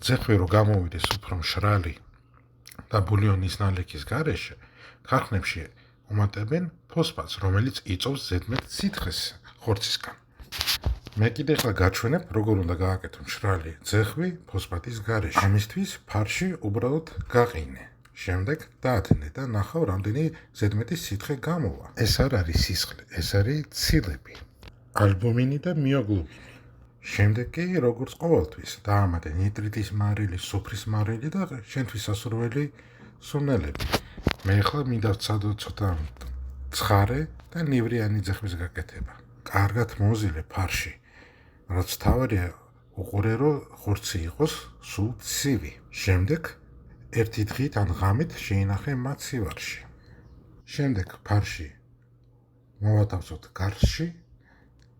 ძეხვი რო გამოვიდეს უფრო მშრალი და ბულიონის ნალექის გარეშე, ქარხნებში უმატებენ ფოსფატს, რომელიც იწვევს ზედმეტ სითხეს ხორცისგან. მე კიდე ახლა გაჩვენებ, როგორ უნდა გააკეთო მშრალი ძეხვი ფოსფატის გარეშე. ამისთვის ფარში უბრალოდ გაყინე. შემდეგ დაადნე და ნახავ, რამდენი ზედმეტი სითხე გამოვა. ეს არ არის სისხლი, ეს არის ცილები, ალბუმინი და მიოგლობინი. შემდეგ კი, როგორც ყოველთვის, დაამატე ნიტრიტის მარილი, სუფრის მარილი და შენთვის სასურველი სუნელები. მე ახლა მინდა ვცადო ცოტა ცხარე და ნივრიანი ძეხვის გაკეთება. კარგად მოვზილე ფარში, რაც თავარია უყურე, რომ ხორცი იყოს სულ ცივი. შემდეგ ერთი დღით ან ღამით შეინახე მათ სივარში. შემდეგ ფარში მოვათავსოთ გარსში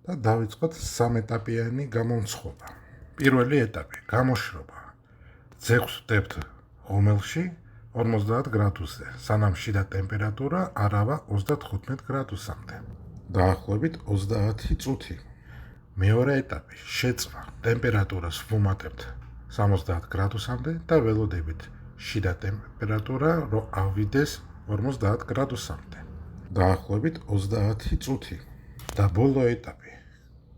და დავიწყოთ სამეტაპიანი გამომცხობა. პირველი ეტაპი გამოშრობა. ძეხვს ვდებთ ღომელში 50 გრადუსზე, სანამ შიდა ტემპერატურა არავა 35 გრადუსამდე. დაახლოებით 30 წუთი. მეორე ეტაპი შეწვა. ტემპერატურას ვუმატებთ 70 გრადუსამდე და ველოდებით შიდა ტემპერატურა რო ავიდეს 50 გრადუსამდე. დაახლოებით 30 წუთი. და ბოლო ეტაპი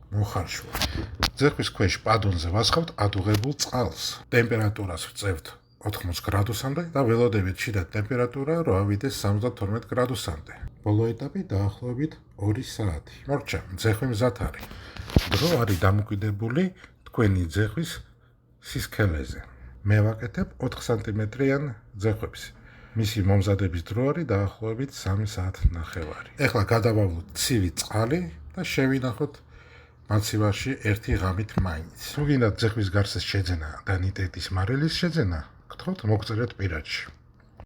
მოხარშვა. ძეხვის ქვეშ პადონზე ვასხავთ ადუღებულ წყალს. ტემპერატურას ვწევთ 80 გრადუსამდე და ველოდებით შიდა ტემპერატურა რო ავიდეს 72 გრადუსამდე. ბოლო ეტაპი დაახლოებით 2 საათი. მორჩა, ძეხვი მზად არის. დრო არის დამოკიდებული თქვენი ძეხვის სისქელეზე. მე ვაკეთებ 4 სანტიმეტრიან ძეხვებს. მისი მომზადების დრო არის დაახლოებით 3 საათნახევარი. ეხლა გადავავლოთ ცივი წყალი და შევინახოთ მაცივარში ერთი ღამით მაინც. თუ გინდათ ძეხვის გარსეს შეძენა და ნიტრიტის მარილის შეძენა, გთხოვთ მოგწერეთ პირადში.